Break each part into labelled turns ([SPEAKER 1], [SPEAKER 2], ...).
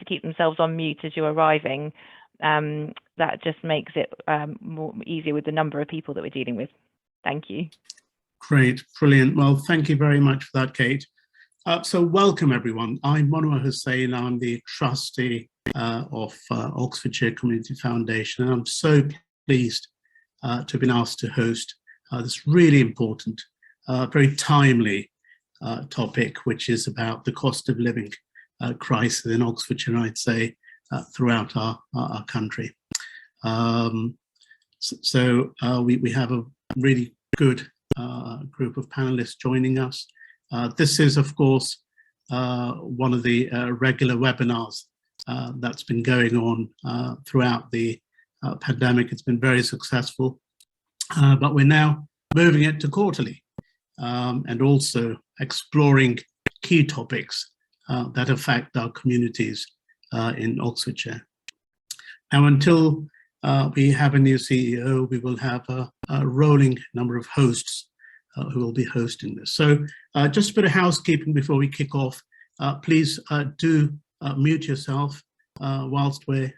[SPEAKER 1] keep themselves on mute as you're arriving. That just makes it more easier with the number of people that we're dealing with. Thank you.
[SPEAKER 2] Great, brilliant. Well, thank you very much for that, Kate. So welcome everyone. I'm Monawar Hussain. I'm the trustee of Oxfordshire Community Foundation, and I'm so pleased to have been asked to host this really important, very timely topic, which is about the cost of living crisis in Oxfordshire, I'd say, throughout our country. We have a really good group of panelists joining us. This is, of course, one of the regular webinars that's been going on throughout the pandemic. It's been very successful, but we're now moving it to quarterly and also exploring key topics that affect our communities in Oxfordshire. Now, until we have a new CEO, we will have a rolling number of hosts who will be hosting this. So just a bit of housekeeping before we kick off. Please do mute yourself whilst we're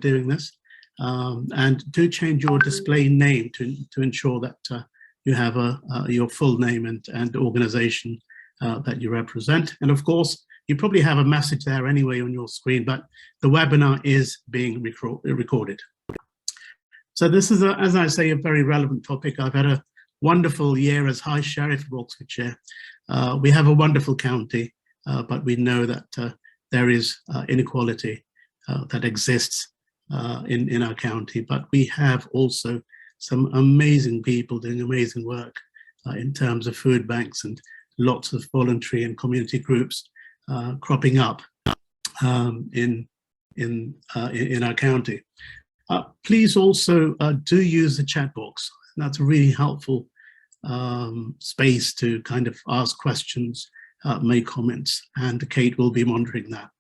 [SPEAKER 2] doing this, and do change your display name to ensure that you have your full name and organization that you represent. And of course, you probably have a message there anyway on your screen, but the webinar is being recorded. So this is, as I say, a very relevant topic. I've had a wonderful year as High Sheriff of Oxfordshire. We have a wonderful county, but we know that there is inequality that exists in our county, but we have also some amazing people doing amazing work in terms of food banks and lots of voluntary and community groups cropping up in our county. Please also do use the chat box. That's a really helpful space to kind of ask questions, make comments, and Kate will be monitoring that.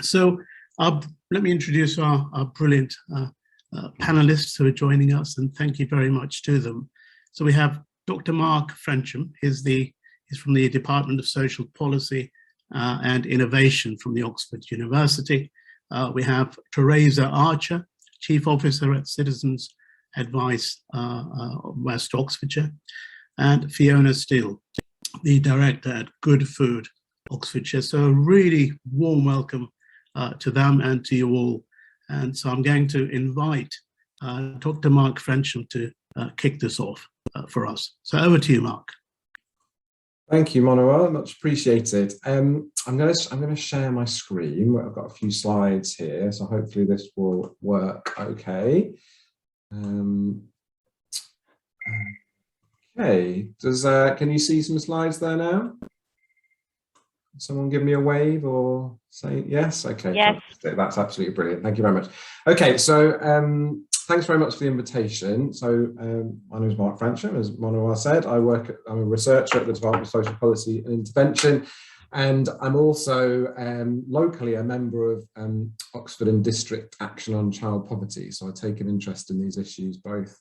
[SPEAKER 2] So let me introduce our brilliant panelists who are joining us, and thank you very much to them. So we have Dr. Mark Fransham. He's from the Department of Social Policy and Innovation from the Oxford University. We have Teresa Archer, Chief Officer at Citizens Advice West Oxfordshire, and Fiona Steele, the Director at Good Food Oxfordshire. So a really warm welcome to them and to you all. And so I'm going to invite Dr. Mark Fransham to kick this off for us. So over to you, Mark.
[SPEAKER 3] Thank you, Monawar, much appreciated. I'm going to share my screen. I've got a few slides here, so hopefully this will work okay. Okay, can you see some slides there now? Someone give me a wave or say yes? Okay,
[SPEAKER 1] yes.
[SPEAKER 3] That's absolutely brilliant. Thank you very much. Okay, so thanks very much for the invitation. So my name is Mark Fransham, as Monawar said. I'm a researcher at the Department of Social Policy and Intervention, and I'm also locally a member of Oxford and District Action on Child Poverty. So I take an interest in these issues both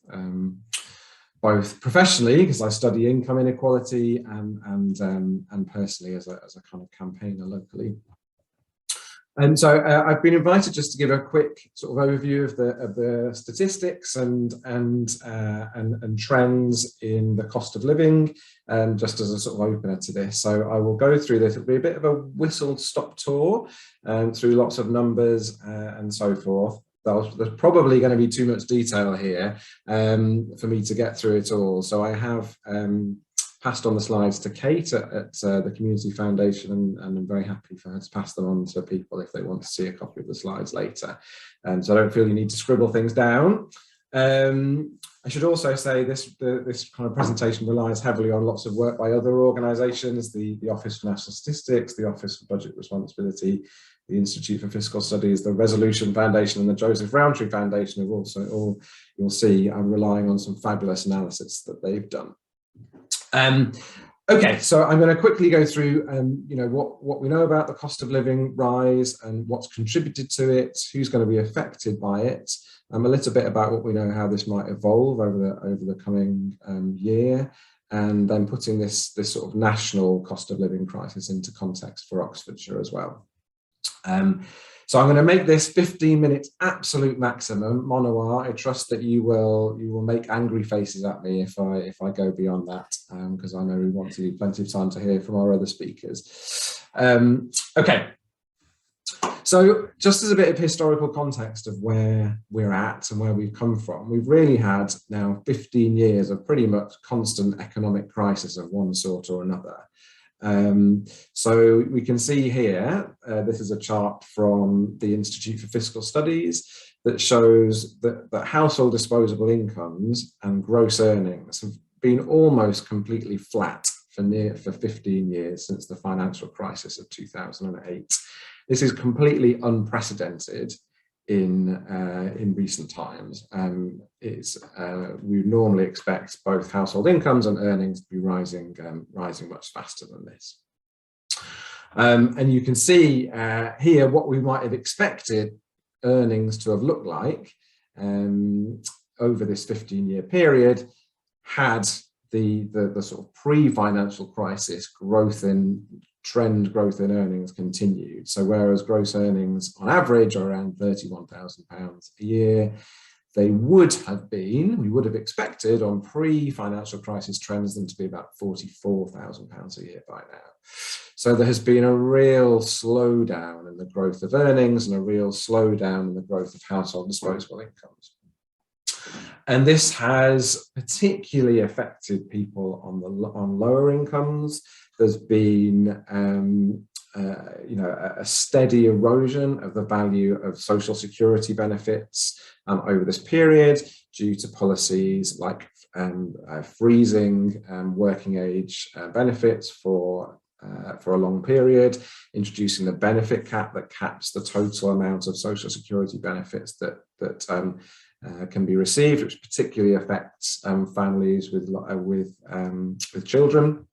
[SPEAKER 3] professionally, because I study income inequality, and personally as a kind of campaigner locally. And so I've been invited just to give a quick sort of overview of the statistics and trends in the cost of living, just as a sort of opener to this. So I will go through this. It'll be a bit of a whistle-stop tour through lots of numbers and so forth. There's probably going to be too much detail here for me to get through it all. So I have passed on the slides to Kate at the Community Foundation, and I'm very happy for her to pass them on to people if they want to see a copy of the slides later. So I don't feel you need to scribble things down. I should also say this kind of presentation relies heavily on lots of work by other organisations, the Office for National Statistics, the Office for Budget Responsibility, the Institute for Fiscal Studies, the Resolution Foundation, and the Joseph Rowntree Foundation have also all, you'll see, I'm relying on some fabulous analysis that they've done. Okay, so I'm going to quickly go through, you know, what we know about the cost of living rise and what's contributed to it, who's going to be affected by it, a little bit about what we know how this might evolve over the coming year, and then putting this sort of national cost of living crisis into context for Oxfordshire as well. So I'm going to make this 15 minutes absolute maximum. Monawar, I trust that you will make angry faces at me if I go beyond that, because I know we want to leave plenty of time to hear from our other speakers. Okay. So just as a bit of historical context of where we're at and where we've come from, we've really had now 15 years of pretty much constant economic crisis of one sort or another. So we can see here, this is a chart from the Institute for Fiscal Studies that shows that household disposable incomes and gross earnings have been almost completely flat for 15 years since the financial crisis of 2008. This is completely unprecedented in recent times. We normally expect both household incomes and earnings to be rising much faster than this. And you can see here what we might have expected earnings to have looked like over this 15-year period had the sort of pre-financial crisis growth in earnings continued. So whereas gross earnings on average are around £31,000 a year, we would have expected on pre-financial crisis trends them to be about £44,000 a year by now. So there has been a real slowdown in the growth of earnings and a real slowdown in the growth of household disposable incomes. And this has particularly affected people on lower incomes. There's been a steady erosion of the value of social security benefits over this period due to policies like freezing working age benefits for a long period, introducing the benefit cap that caps the total amount of social security benefits that can be received, which particularly affects families with children.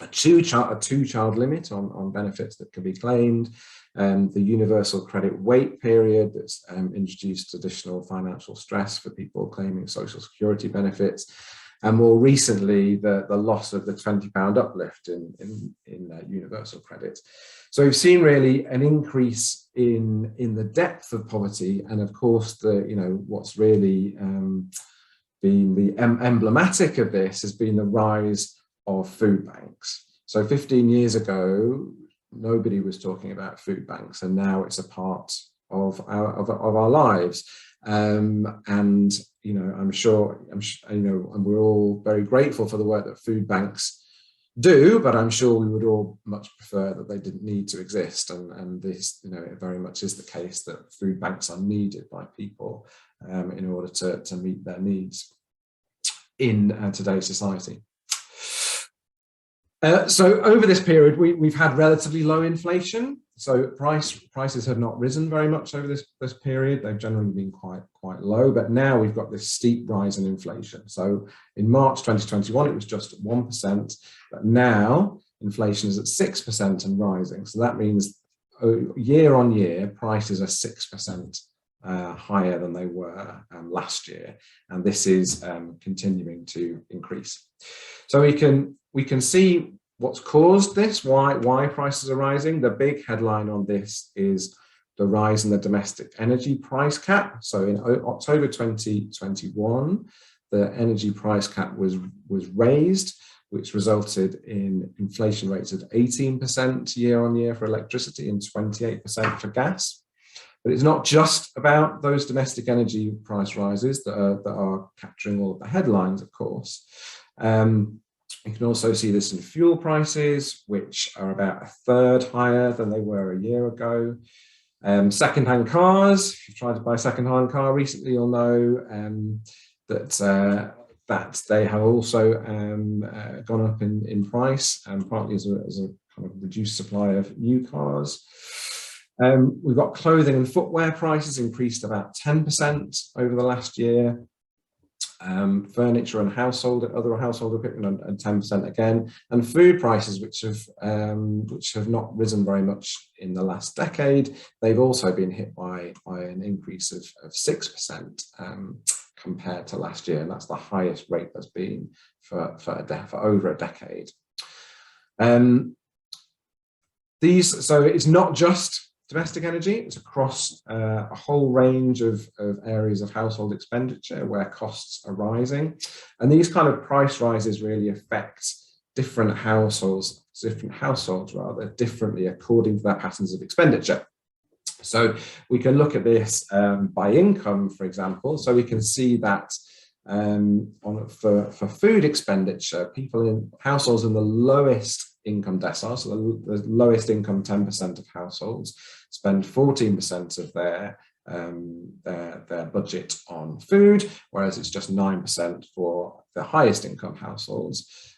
[SPEAKER 3] A two-child limit on benefits that can be claimed, the universal credit wait period that's introduced additional financial stress for people claiming social security benefits, and more recently the loss of the £20 uplift in universal credit. So we've seen really an increase in the depth of poverty, and of course what's really been the emblematic of this has been the rise of food banks. So 15 years ago, nobody was talking about food banks, and now it's a part of our lives. And I'm sure, and we're all very grateful for the work that food banks do, but I'm sure we would all much prefer that they didn't need to exist. And this, it very much is the case that food banks are needed by people in order to meet their needs in today's society. So over this period, we've had relatively low inflation. So prices have not risen very much over this period. They've generally been quite low, but now we've got this steep rise in inflation. So in March 2021, it was just 1%, but now inflation is at 6% and rising. So that means year on year, prices are 6% higher than they were last year, and this is continuing to increase. So we can see what's caused this, why prices are rising. The big headline on this is the rise in the domestic energy price cap. So in October 2021, the energy price cap was raised, which resulted in inflation rates of 18% year on year for electricity and 28% for gas. But it's not just about those domestic energy price rises that are capturing all of the headlines, of course. You can also see this in fuel prices, which are about 1/3 higher than they were a year ago. Second-hand cars, if you've tried to buy a second-hand car recently, you'll know that they have also gone up in price, partly as a kind of reduced supply of new cars. We've got clothing and footwear prices increased about 10% over the last year. Furniture and other household equipment and 10% again, and food prices, which have not risen very much in the last decade, they've also been hit by an increase of 6% compared to last year, and that's the highest rate that's been for over a decade. So it's not just domestic energy. It's across a whole range of areas of household expenditure where costs are rising. And these kind of price rises really affect different households rather, differently according to their patterns of expenditure. So we can look at this by income, for example. So we can see that for food expenditure, people in households in the lowest income decile, so the lowest income 10% of households, spend 14% of their budget on food, whereas it's just 9% for the highest income households.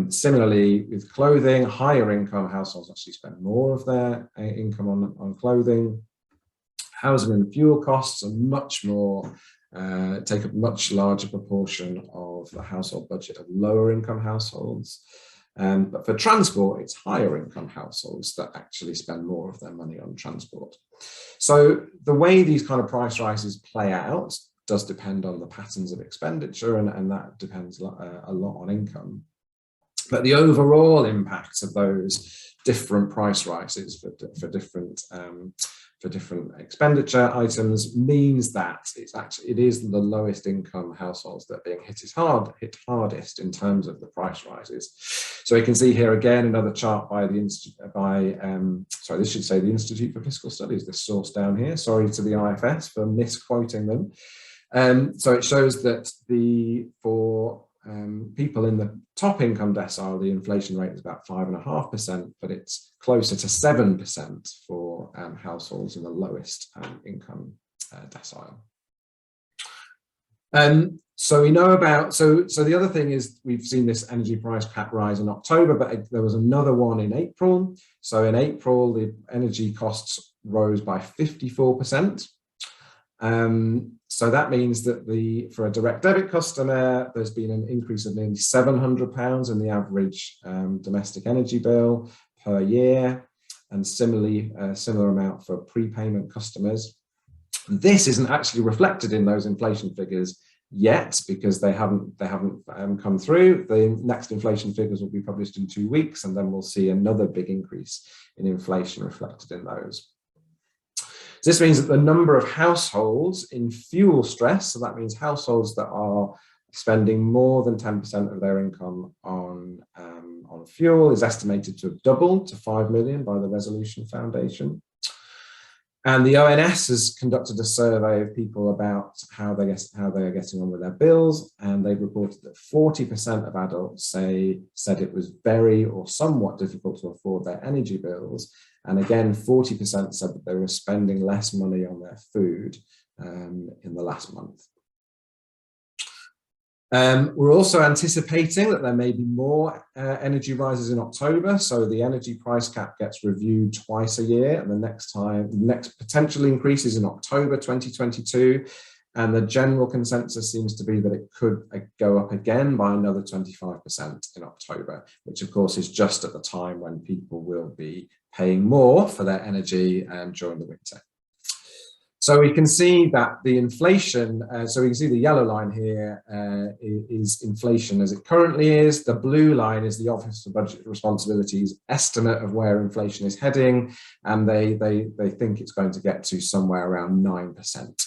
[SPEAKER 3] Similarly, with clothing, higher income households actually spend more of their income on clothing. Housing and fuel costs are much more, take a much larger proportion of the household budget of lower income households. But for transport, it's higher income households that actually spend more of their money on transport. So the way these kind of price rises play out does depend on the patterns of expenditure, and that depends a lot on income. But the overall impacts of those different price rises for different expenditure items means that it is the lowest income households that are being hit hardest in terms of the price rises. So you can see here again another chart by the this should say the Institute for Fiscal Studies, this source down here. Sorry to the IFS for misquoting them. So it shows that for people in the top income decile, the inflation rate is about 5.5%, but it's closer to 7% for households in the lowest income decile. So we know about, so the other thing is we've seen this energy price cap rise in October, but there was another one in April. So in April, the energy costs rose by 54%. So that means that for a direct debit customer, there's been an increase of nearly £700 in the average domestic energy bill per year, and similarly, a similar amount for prepayment customers. This isn't actually reflected in those inflation figures yet because they haven't come through. The next inflation figures will be published in 2 weeks, and then we'll see another big increase in inflation reflected in those. So this means that the number of households in fuel stress, so that means households that are spending more than 10% of their income on fuel, is estimated to have doubled to 5 million by the Resolution Foundation. And the ONS has conducted a survey of people about how they are getting on with their bills, and they've reported that 40% of adults said it was very or somewhat difficult to afford their energy bills. And again, 40% said that they were spending less money on their food in the last month. We're also anticipating that there may be more energy rises in October. So the energy price cap gets reviewed twice a year, and the next potential increase is in October 2022. And the general consensus seems to be that it could go up again by another 25% in October, which of course is just at the time when people will be paying more for their energy during the winter. So we can see that the inflation, so we can see the yellow line here is inflation as it currently is. The blue line is the Office for Budget Responsibility's estimate of where inflation is heading, and they think it's going to get to somewhere around 9%.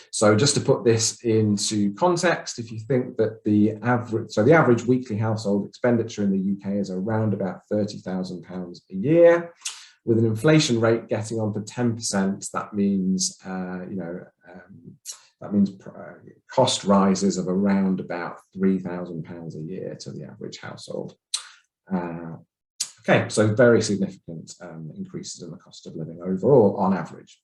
[SPEAKER 3] So just to put this into context, if you think that the average weekly household expenditure in the UK is around about £30,000 a year, with an inflation rate getting on for 10%, that means cost rises of around about £3,000 a year to the average household. Okay, so very significant increases in the cost of living overall on average.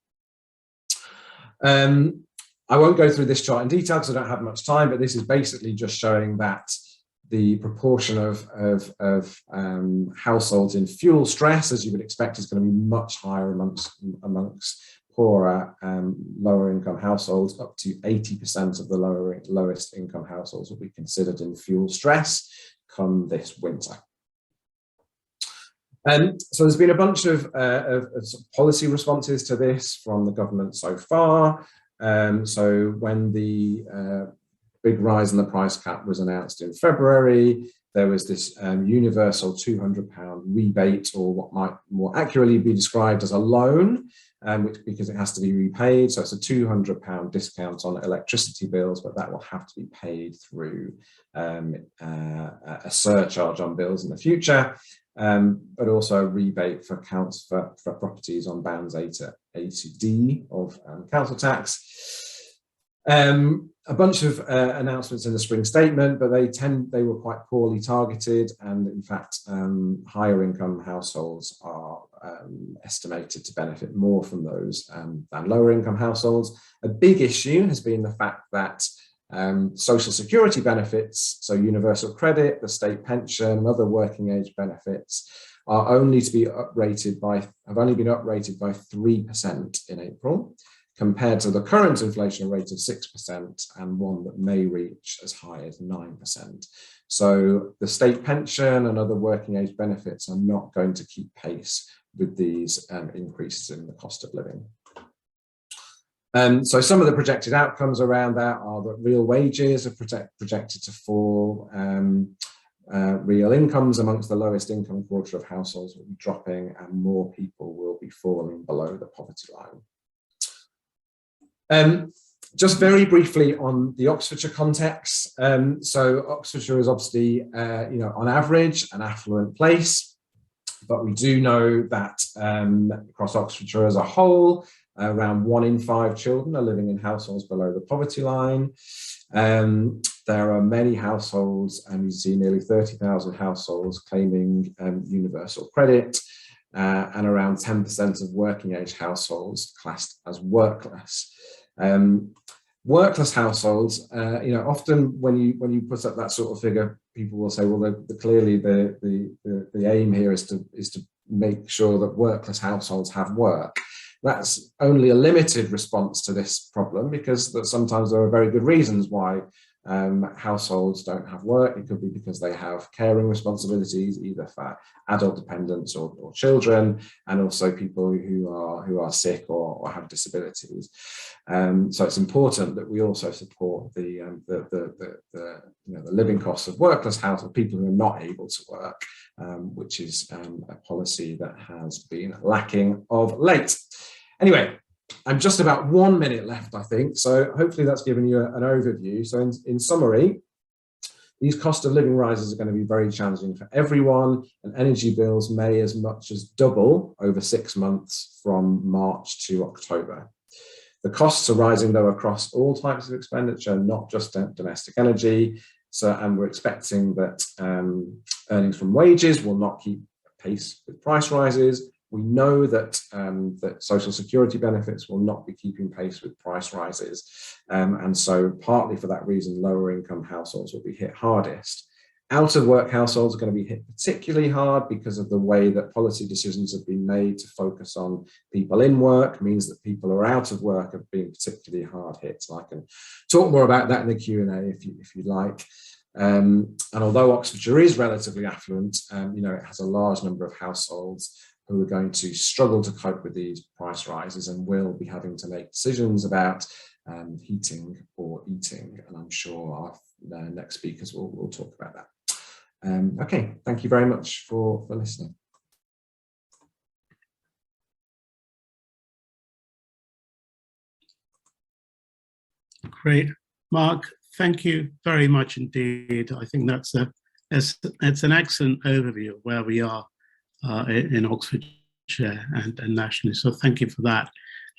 [SPEAKER 3] I won't go through this chart in detail because I don't have much time, but this is basically just showing that the proportion of households in fuel stress, as you would expect, is going to be much higher amongst poorer, lower income households. Up to 80% of the lowest income households will be considered in fuel stress come this winter. So there's been a bunch of policy responses to this from the government so far. So when the big rise in the price cap was announced in February, there was this universal £200 rebate, or what might more accurately be described as a loan, because it has to be repaid. So it's a £200 discount on electricity bills, but that will have to be paid through a surcharge on bills in the future, but also a rebate for properties on bands A to D of council tax. A bunch of announcements in the spring statement, but they were quite poorly targeted, and in fact higher income households are estimated to benefit more from those than lower income households. A big issue has been the fact that social security benefits, so universal credit, the state pension, other working age benefits, are only to be uprated have only been uprated by 3% in April, compared to the current inflation rate of 6% and one that may reach as high as 9%. So the state pension and other working age benefits are not going to keep pace with these increases in the cost of living. So some of the projected outcomes around that are that real wages are projected to fall, real incomes amongst the lowest income quarter of households will be dropping, and more people will be falling below the poverty line. Just very briefly on the Oxfordshire context. So Oxfordshire is obviously, on average, an affluent place, but we do know that across Oxfordshire as a whole, around 1 in 5 children are living in households below the poverty line. There are many households, and you see nearly 30,000 households claiming universal credit, and around 10% of working age households classed as workless. Workless households, often when you put up that sort of figure, people will say, well, clearly the aim here is to make sure that workless households have work. That's only a limited response to this problem, because sometimes there are very good reasons why households don't have work. It could be because they have caring responsibilities, either for adult dependents or children, and also people who are sick or have disabilities. So it's important that we also support the living costs of workless households, people who are not able to work, which is a policy that has been lacking of late. Anyway, I'm just about 1 minute left, I think, so hopefully that's given you an overview. So in summary, these cost of living rises are going to be very challenging for everyone, and energy bills may as much as double over 6 months from March to October. The costs are rising, though, across all types of expenditure, not just domestic energy. And we're expecting that earnings from wages will not keep pace with price rises. We know that that social security benefits will not be keeping pace with price rises. And so partly for that reason, lower income households will be hit hardest. Out of work households are going to be hit particularly hard because of the way that policy decisions have been made to focus on people in work, means that people who are out of work have been particularly hard hit. So I can talk more about that in the Q&A if you'd like. And although Oxfordshire is relatively affluent, it has a large number of households who are going to struggle to cope with these price rises and will be having to make decisions about heating or eating. And I'm sure our next speakers will talk about that. Okay, thank you very much for listening.
[SPEAKER 2] Great. Mark, thank you very much indeed. I think that's an excellent overview of where we are in Oxfordshire and nationally. So thank you for that.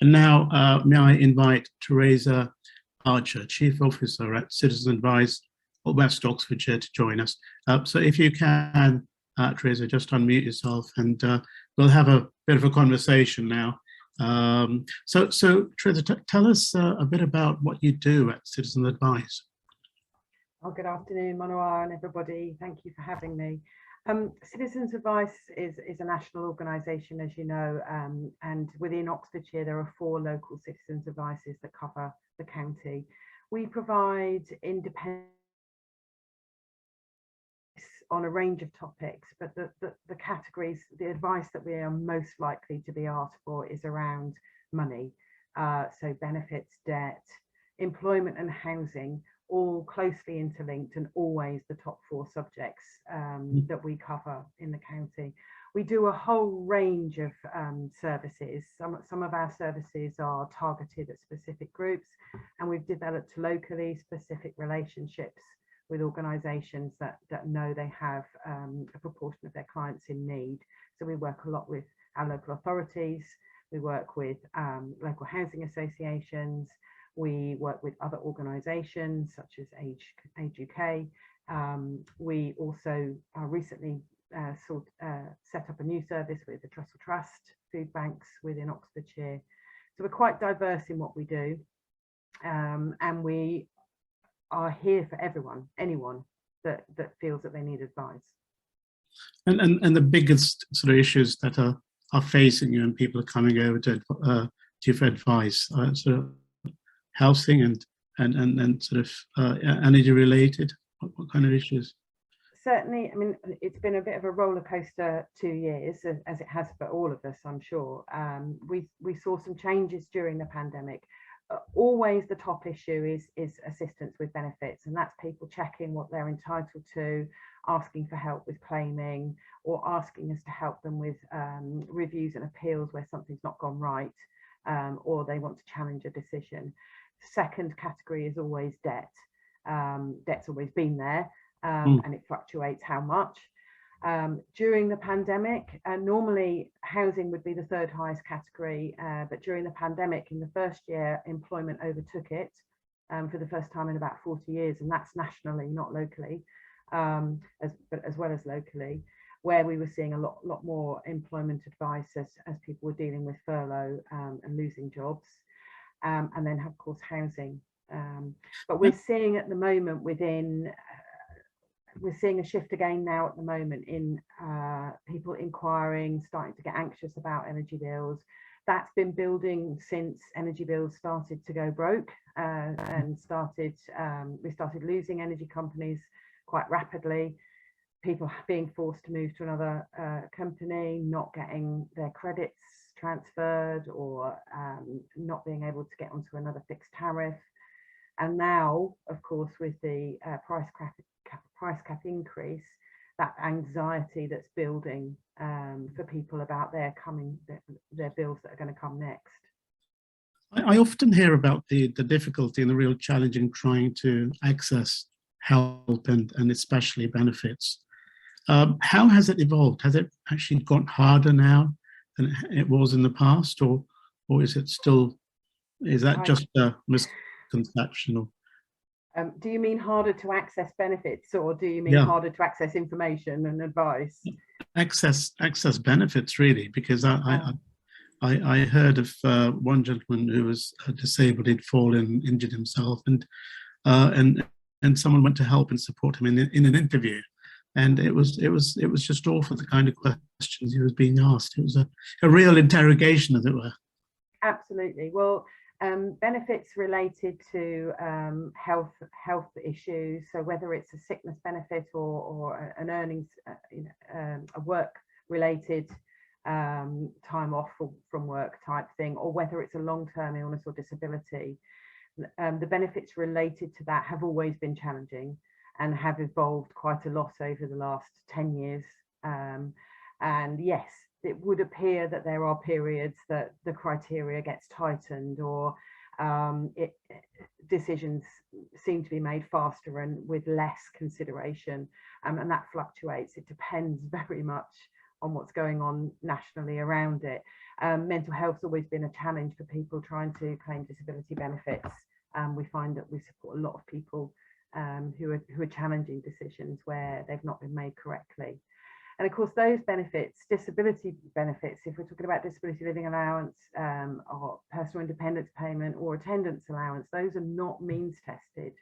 [SPEAKER 2] And now may I invite Teresa Archer, Chief Officer at Citizen Advice of West Oxfordshire, to join us. So if you can, Teresa, just unmute yourself, and we'll have a bit of a conversation now. So Teresa, tell us a bit about what you do at Citizen Advice.
[SPEAKER 4] Oh, good afternoon, Monawar and everybody. Thank you for having me. Citizens Advice is a national organisation, as you know, and within Oxfordshire there are 4 local citizens advices that cover the county. We provide independent on a range of topics, but the categories, the advice that we are most likely to be asked for is around money, so benefits, debt, employment and housing, all closely interlinked and always the top 4 subjects that we cover in the county. We do a whole range of services. Some of our services are targeted at specific groups, and we've developed locally specific relationships with organisations that know they have a proportion of their clients in need. So we work a lot with our local authorities, we work with local housing associations, we work with other organisations such as Age UK. We also recently set up a new service with the Trust food banks within Oxfordshire. So we're quite diverse in what we do, and we are here for everyone, anyone that feels that they need advice.
[SPEAKER 2] And the biggest sort of issues that are facing you and people are coming over to you for advice, sort of housing and sort of energy related. What kind of issues?
[SPEAKER 4] Certainly, I mean, it's been a bit of a roller coaster 2 years, as it has for all of us, I'm sure. We saw some changes during the pandemic. Always the top issue is assistance with benefits, and that's people checking what they're entitled to, asking for help with claiming, or asking us to help them with reviews and appeals where something's not gone right, or they want to challenge a decision. Second category is always debt. Debt's always been there, and it fluctuates how much. During the pandemic, normally housing would be the third highest category, but during the pandemic, in the first year, employment overtook it for the first time in about 40 years, and that's nationally, not locally, but as well as locally, where we were seeing a lot more employment advice as people were dealing with furlough and losing jobs, and then of course housing. But we're seeing at the moment we're seeing a shift again now at the moment in people inquiring, starting to get anxious about energy bills. That's been building since energy bills started to go broke and we started losing energy companies quite rapidly. People being forced to move to another company, not getting their credits transferred, or not being able to get onto another fixed tariff. And now, of course, with the price cap increase, that anxiety that's building for people about their bills that are going to come next.
[SPEAKER 2] I often hear about the difficulty and the real challenge in trying to access help and especially benefits. How has it evolved? Has it actually got harder now than it was in the past, or is it still? Is that just a misconception?
[SPEAKER 4] Do you mean harder to access benefits, or do you mean harder to access information and advice? Access
[SPEAKER 2] benefits, really, because I heard of one gentleman who was disabled. He'd fallen, injured himself, and someone went to help and support him in an interview, and it was just awful, the kind of questions he was being asked. It was a real interrogation, as it were.
[SPEAKER 4] Absolutely. Well, benefits related to health issues, so whether it's a sickness benefit or an earnings, a work related time off from work type thing, or whether it's a long-term illness or disability, the benefits related to that have always been challenging and have evolved quite a lot over the last 10 years. And yes, it would appear that there are periods that the criteria gets tightened, or decisions seem to be made faster and with less consideration, and that fluctuates. It depends very much on what's going on nationally around it. Mental health's always been a challenge for people trying to claim disability benefits. We find that we support a lot of people who are challenging decisions where they've not been made correctly. And of course, those benefits, disability benefits, if we're talking about disability living allowance, or personal independence payment, or attendance allowance, those are not means tested.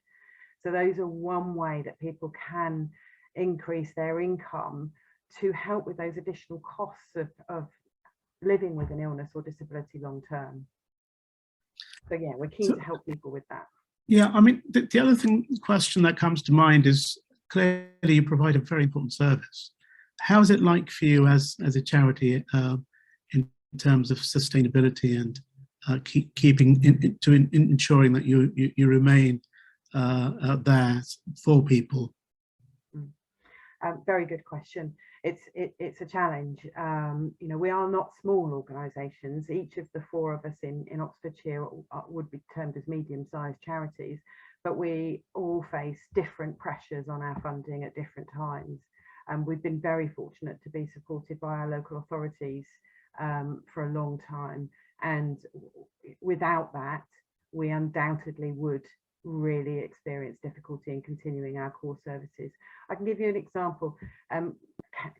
[SPEAKER 4] So those are one way that people can increase their income to help with those additional costs of living with an illness or disability long term. So yeah, we're keen to help people with that.
[SPEAKER 2] Yeah, I mean, the other question that comes to mind is, clearly you provide a very important service. How is it like for you as a charity in terms of sustainability and ensuring that you remain there for people?
[SPEAKER 4] Very good question. it's a challenge. You know, we are not small organisations. Each of the four of us in Oxfordshire would be termed as medium-sized charities, but we all face different pressures on our funding at different times. And we've been very fortunate to be supported by our local authorities for a long time. And without that, we undoubtedly would really experience difficulty in continuing our core services. I can give you an example.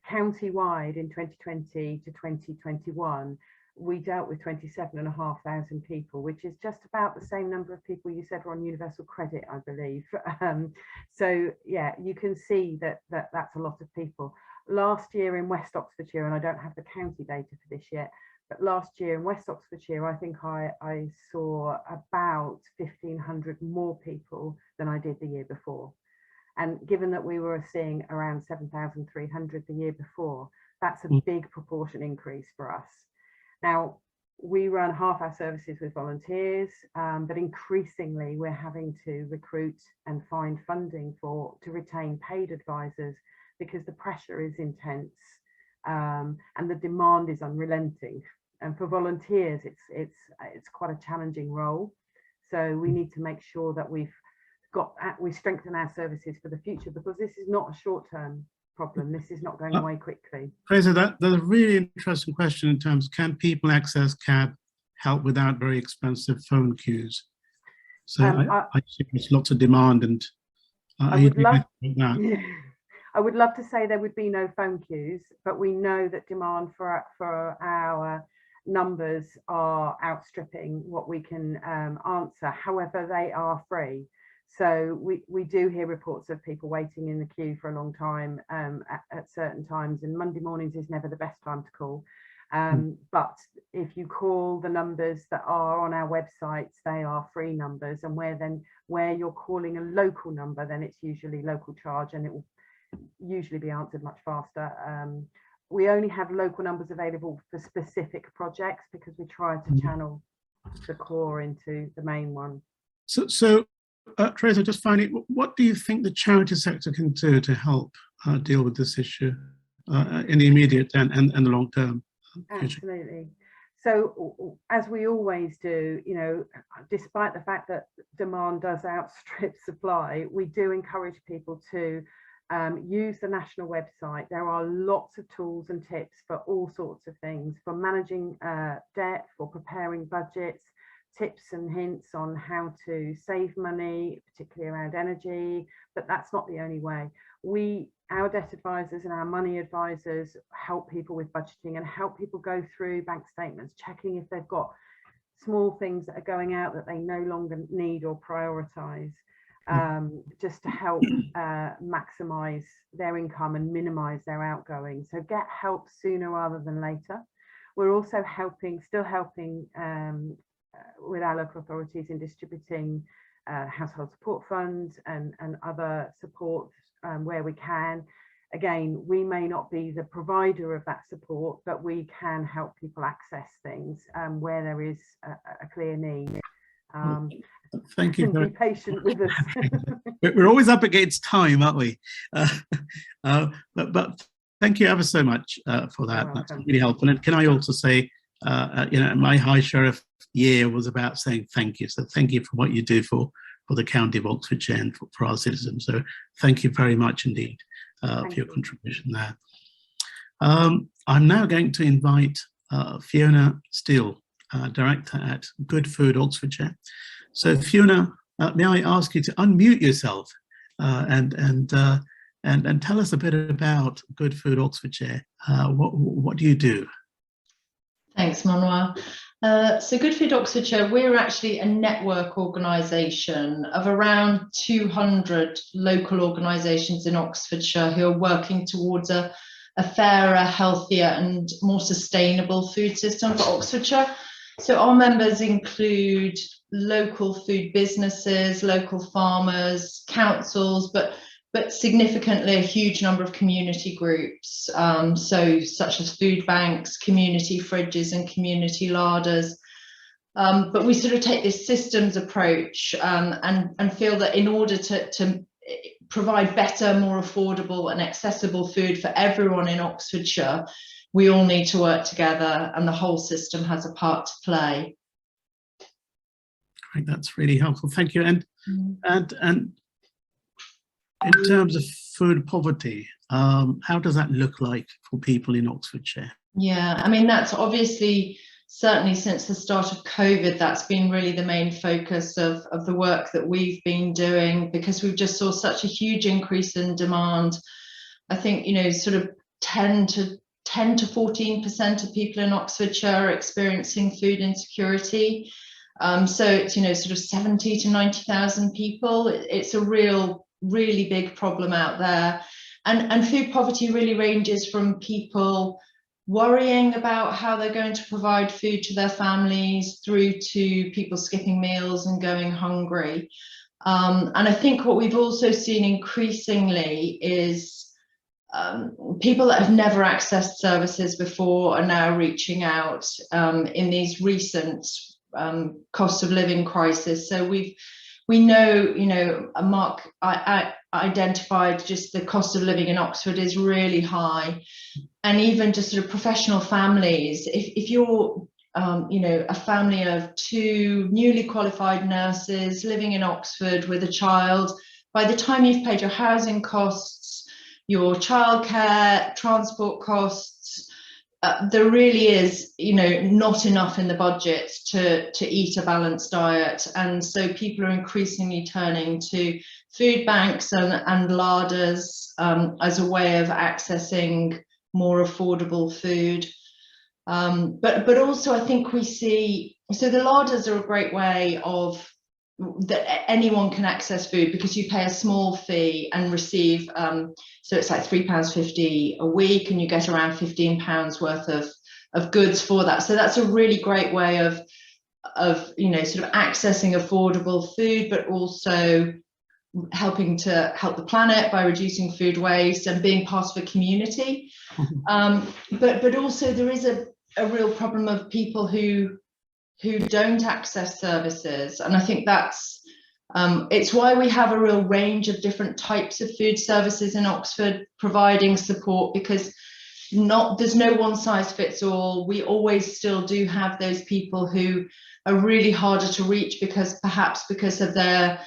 [SPEAKER 4] County-wide in 2020 to 2021, we dealt with 27,500 people, which is just about the same number of people you said were on universal credit, I believe. So yeah, you can see that's a lot of people. Last year in West Oxfordshire, and I don't have the county data for this yet, but last year in West Oxfordshire, I think I saw about 1,500 more people than I did the year before. And given that we were seeing around 7,300 the year before, that's a big proportion increase for us. Now, we run half our services with volunteers, but increasingly we're having to recruit and find funding to retain paid advisors, because the pressure is intense and the demand is unrelenting. And for volunteers, it's quite a challenging role. So we need to make sure that we strengthen our services for the future, because this is not a short-term problem. This is not going away quickly.
[SPEAKER 2] Teresa, that's a really interesting question in terms of, can people access CAB help without very expensive phone queues? So I see there's lots of demand, and
[SPEAKER 4] I would love to say there would be no phone queues, but we know that demand for our numbers are outstripping what we can answer. However, they are free. So we do hear reports of people waiting in the queue for a long time at certain times, and Monday mornings is never the best time to call. But if you call the numbers that are on our websites, they are free numbers, and where you're calling a local number, then it's usually local charge, and it will usually be answered much faster. We only have local numbers available for specific projects, because we try to channel the core into the main one.
[SPEAKER 2] So Teresa, just finally, what do you think the charity sector can do to help deal with this issue in the immediate and the long term future?
[SPEAKER 4] Absolutely. So as we always do, you know, despite the fact that demand does outstrip supply, we do encourage people to use the national website. There are lots of tools and tips for all sorts of things, for managing debt, for preparing budgets, tips and hints on how to save money, particularly around energy, but that's not the only way. Our debt advisors and our money advisors help people with budgeting and help people go through bank statements, checking if they've got small things that are going out that they no longer need or prioritize, just to help maximize their income and minimize their outgoing. So get help sooner rather than later. We're also still helping with our local authorities in distributing household support funds and other support where we can. Again, we may not be the provider of that support, but we can help people access things where there is a clear need.
[SPEAKER 2] Thank you.
[SPEAKER 4] Be patient with us.
[SPEAKER 2] We're always up against time, aren't we? But thank you ever so much for that. That's really helpful. And can I also say, you know, my High Sheriff year was about saying thank you. So thank you for what you do for the County of Oxfordshire and for our citizens. So thank you very much indeed for your contribution there. I'm now going to invite Fiona Steele, Director at Good Food Oxfordshire. So Fiona, may I ask you to unmute yourself and tell us a bit about Good Food Oxfordshire. What do you do?
[SPEAKER 5] Thanks, Monawar. So Good Food Oxfordshire, we're actually a network organisation of around 200 local organisations in Oxfordshire who are working towards a fairer, healthier and more sustainable food system for Oxfordshire. So our members include local food businesses, local farmers, councils, but significantly a huge number of community groups, such as food banks, community fridges and community larders. But we sort of take this systems approach and feel that in order to provide better, more affordable and accessible food for everyone in Oxfordshire, we all need to work together, and the whole system has a part to play.
[SPEAKER 2] Great, that's really helpful. Thank you. And in terms of food poverty, how does that look like for people in Oxfordshire?
[SPEAKER 5] Yeah, I mean, that's obviously, certainly since the start of COVID, that's been really the main focus of the work that we've been doing, because we've just saw such a huge increase in demand. I think, you know, sort of 10 to 14% of people in Oxfordshire are experiencing food insecurity. So it's, you know, sort of 70 to 90,000 people. It's a really big problem out there. And food poverty really ranges from people worrying about how they're going to provide food to their families, through to people skipping meals and going hungry. And I think what we've also seen increasingly is people that have never accessed services before are now reaching out in these recent cost of living crisis. So we know, you know, Mark, I identified just the cost of living in Oxford is really high. And even just sort of professional families, if you're, you know, a family of 2 newly qualified nurses living in Oxford with a child, by the time you've paid your housing costs, your childcare, transport costs, there really is, you know, not enough in the budget to eat a balanced diet. And so people are increasingly turning to food banks and larders as a way of accessing more affordable food. But also I think we see, so the larders are a great way of that anyone can access food, because you pay a small fee and receive, so it's like £3.50 a week, and you get around £15 worth of goods for that. So that's a really great way of you know, sort of accessing affordable food, but also helping to help the planet by reducing food waste and being part of a community. But also there is a real problem of people who don't access services, and I think that's it's why we have a real range of different types of food services in Oxford providing support, because there's no one size fits all. We always still do have those people who are really harder to reach, because perhaps because of their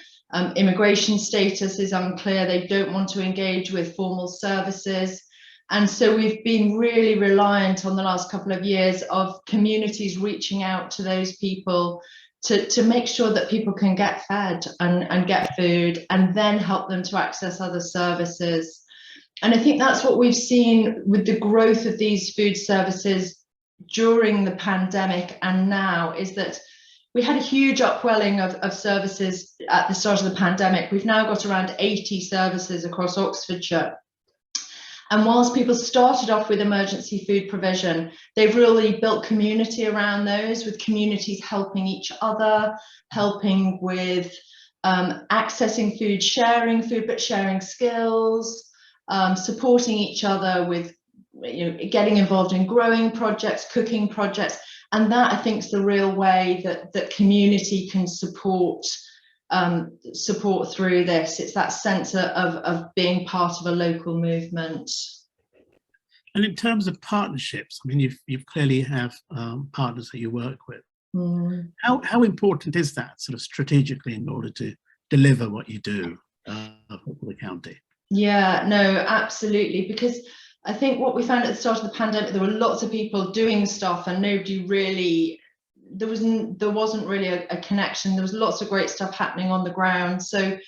[SPEAKER 5] immigration status is unclear, they don't want to engage with formal services. And so we've been really reliant on the last couple of years of communities reaching out to those people to make sure that people can get fed and get food, and then help them to access other services. And I think that's what we've seen with the growth of these food services during the pandemic and now, is that we had a huge upwelling of services at the start of the pandemic. We've now got around 80 services across Oxfordshire. And whilst people started off with emergency food provision, they've really built community around those, with communities helping each other, helping with accessing food, sharing food, but sharing skills, supporting each other with, you know, getting involved in growing projects, cooking projects. And that, I think, is the real way that community can support through this. It's that sense of being part of a local movement.
[SPEAKER 2] And in terms of partnerships, I mean, you clearly have partners that you work with. How important is that, sort of strategically, in order to deliver what you do for the county? Yeah,
[SPEAKER 5] no, absolutely, because I think what we found at the start of the pandemic, there were lots of people doing stuff and nobody really, there wasn't really a connection. There was lots of great stuff happening on the ground. So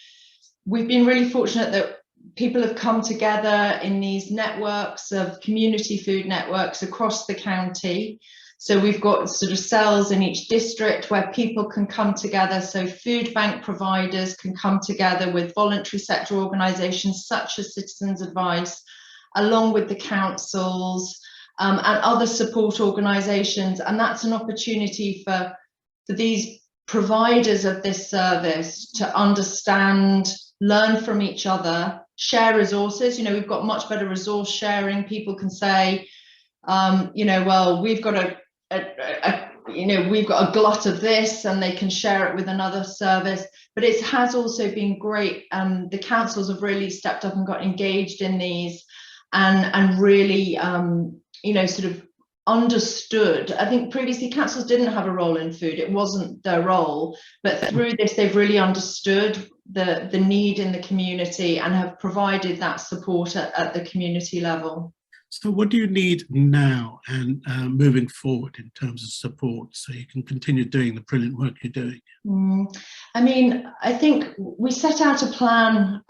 [SPEAKER 5] we've been really fortunate that people have come together in these networks of community food networks across the county. So we've got sort of cells in each district where people can come together. So food bank providers can come together with voluntary sector organisations such as Citizens Advice, along with the councils and other support organisations. And that's an opportunity for these providers of this service to understand, learn from each other, share resources. You know, we've got much better resource sharing. People can say, you know, well, we've got a you know, we've got a glut of this and they can share it with another service. But it has also been great. The councils have really stepped up and got engaged in these and really, you know, sort of understood. I think previously councils didn't have a role in food. It wasn't their role. But through this, they've really understood the need in the community and have provided that support at the community level.
[SPEAKER 2] So what do you need now and moving forward in terms of support so you can continue doing the brilliant work you're doing?
[SPEAKER 5] I mean, I think we set out a plan.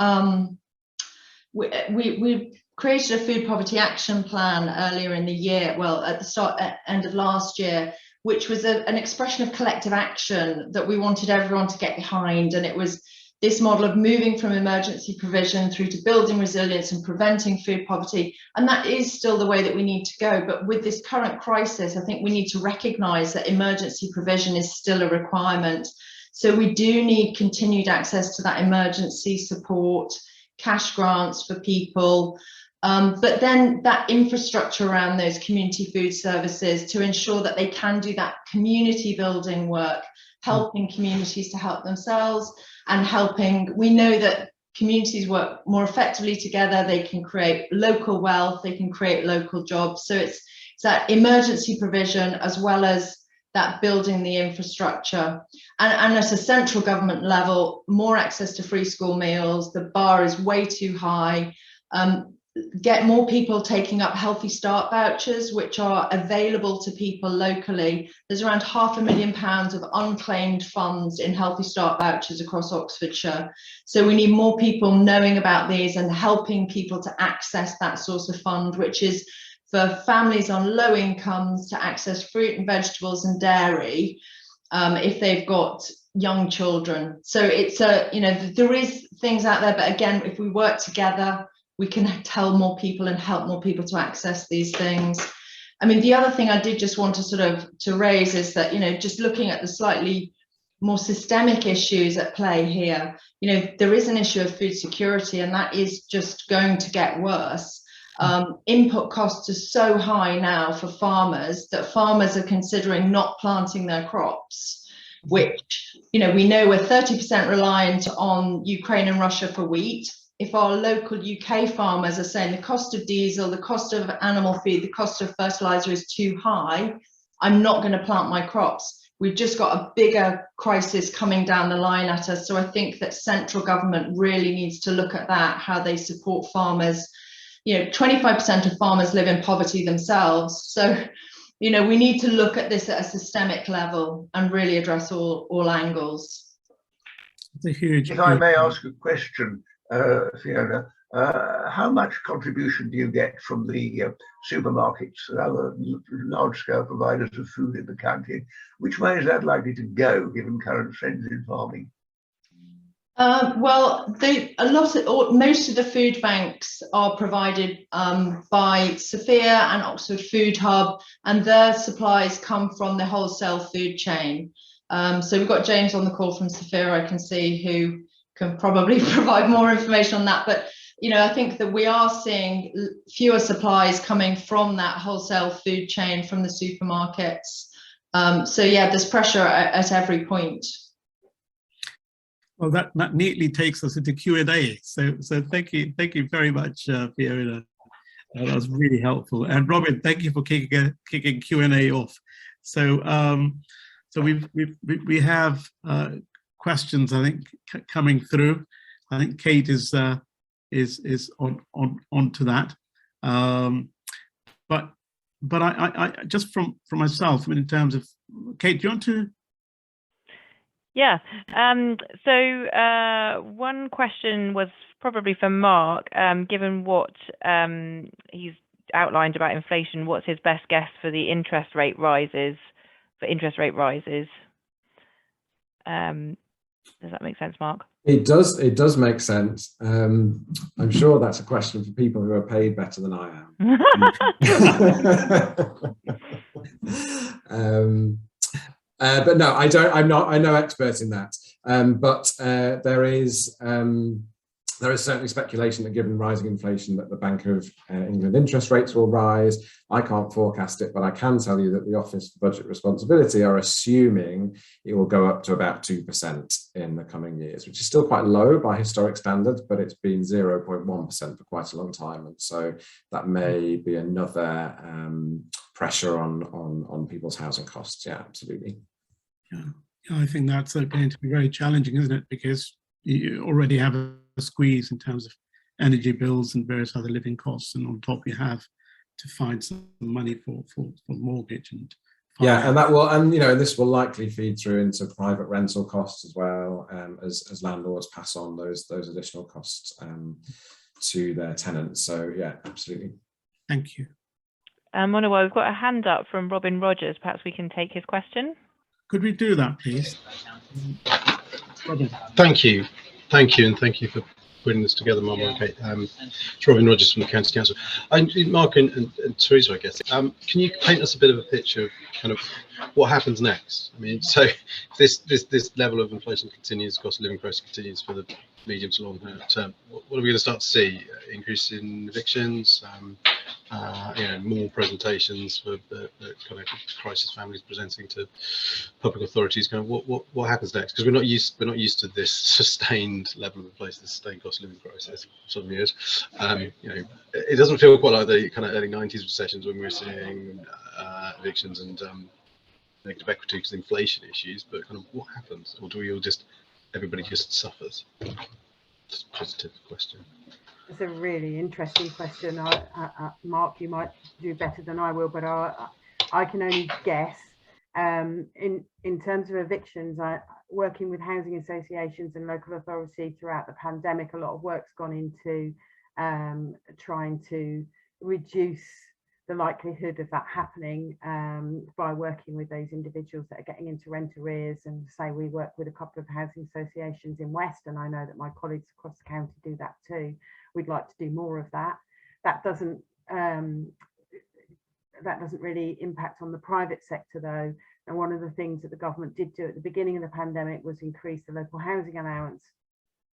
[SPEAKER 5] We created a food poverty action plan earlier in the year, well, at the end of last year, which was an expression of collective action that we wanted everyone to get behind. And it was this model of moving from emergency provision through to building resilience and preventing food poverty. And that is still the way that we need to go. But with this current crisis, I think we need to recognise that emergency provision is still a requirement. So we do need continued access to that emergency support, cash grants for people, but then that infrastructure around those community food services to ensure that they can do that community building work, helping communities to help themselves and helping. We know that communities work more effectively together. They can create local wealth, they can create local jobs. So it's that emergency provision as well as that building the infrastructure. And at a central government level, more access to free school meals. The bar is way too high. Get more people taking up Healthy Start vouchers, which are available to people locally. There's around £500,000 of unclaimed funds in Healthy Start vouchers across Oxfordshire. So we need more people knowing about these and helping people to access that source of fund, which is for families on low incomes to access fruit and vegetables and dairy if they've got young children. So it's you know, there is things out there, but again, if we work together, we can tell more people and help more people to access these things. I mean, the other thing I did just want to sort of raise is that, you know, just looking at the slightly more systemic issues at play here, you know, there is an issue of food security, and that is just going to get worse. Input costs are so high now for farmers that farmers are considering not planting their crops, which, you know, we know we're 30% reliant on Ukraine and Russia for wheat. If our local UK farmers are saying the cost of diesel, the cost of animal feed, the cost of fertilizer is too high, I'm not going to plant my crops. We've just got a bigger crisis coming down the line at us. So I think that central government really needs to look at that, how they support farmers. You know, 25% of farmers live in poverty themselves. So, you know, we need to look at this at a systemic level and really address all angles.
[SPEAKER 2] It's a huge.
[SPEAKER 6] If I may ask a question, Fiona, how much contribution do you get from the supermarkets and other large-scale providers of food in the county? Which way is that likely to go, given current trends in farming?
[SPEAKER 5] Well, most of the food banks are provided by Sophia and Oxford Food Hub, and their supplies come from the wholesale food chain. So we've got James on the call from Sophia, I can see, who can probably provide more information on that. But, you know, I think that we are seeing fewer supplies coming from that wholesale food chain from the supermarkets. So yeah, there's pressure at every point.
[SPEAKER 2] Well, that neatly takes us into Q&A. So thank you very much, Fiona. That was really helpful. And Robin, thank you for kicking Q&A off. So we have questions, I think, coming through. I think Kate is on to that. But I just from myself, I mean, in terms of Kate, do you want to?
[SPEAKER 1] Yeah. So one question was probably for Mark. Given what he's outlined about inflation, what's his best guess for the interest rate rises? Does that make sense, Mark?
[SPEAKER 3] It does make sense. I'm sure that's a question for people who are paid better than I am. But no, I don't. I'm no expert in that. But there is There is certainly speculation that given rising inflation that the Bank of England interest rates will rise. I can't forecast it, but I can tell you that the Office for Budget Responsibility are assuming it will go up to about 2% in the coming years, which is still quite low by historic standards, but it's been 0.1% for quite a long time. And so that may be another pressure on people's housing costs. Yeah, absolutely.
[SPEAKER 2] Yeah, I think that's going to be very challenging, isn't it? Because you already have a squeeze in terms of energy bills and various other living costs, and on top you have to find some money for mortgage and finance.
[SPEAKER 3] Yeah, and that will, and you know, this will likely feed through into private rental costs as well, as landlords pass on those additional costs to their tenants. So yeah, absolutely.
[SPEAKER 2] Thank you.
[SPEAKER 1] Monawar, we've got a hand up from Robin Rogers. Perhaps we can take his question.
[SPEAKER 2] Could we do that, please? Robin.
[SPEAKER 7] Thank you, and thank you for putting this together, Monawar. Okay, it's Robin Rogers from the County Council. Mark and Teresa, I guess. Can you paint us a bit of a picture of kind of what happens next? I mean, so this level of inflation continues, cost of living pressure continues for the medium to long term. What are we going to start to see? Increase in evictions, more presentations for the kind of crisis families presenting to public authorities. Kind of what happens next? Because we're not used to this sustained level of inflation, this sustained cost of living crisis for some years. It doesn't feel quite like the kind of early 90s recessions when we were seeing evictions and negative equity because of inflation issues. But kind of what happens, or do we all everybody just suffers? It's a positive question.
[SPEAKER 4] It's a really interesting question. Mark, you might do better than I will, but I can only guess. In terms of evictions, working with housing associations and local authority throughout the pandemic, a lot of work's gone into trying to reduce the likelihood of that happening by working with those individuals that are getting into rent arrears. And say we work with a couple of housing associations in West, and I know that my colleagues across the county do that too. We'd like to do more of that. That doesn't really impact on the private sector though. And one of the things that the government did do at the beginning of the pandemic was increase the local housing allowance,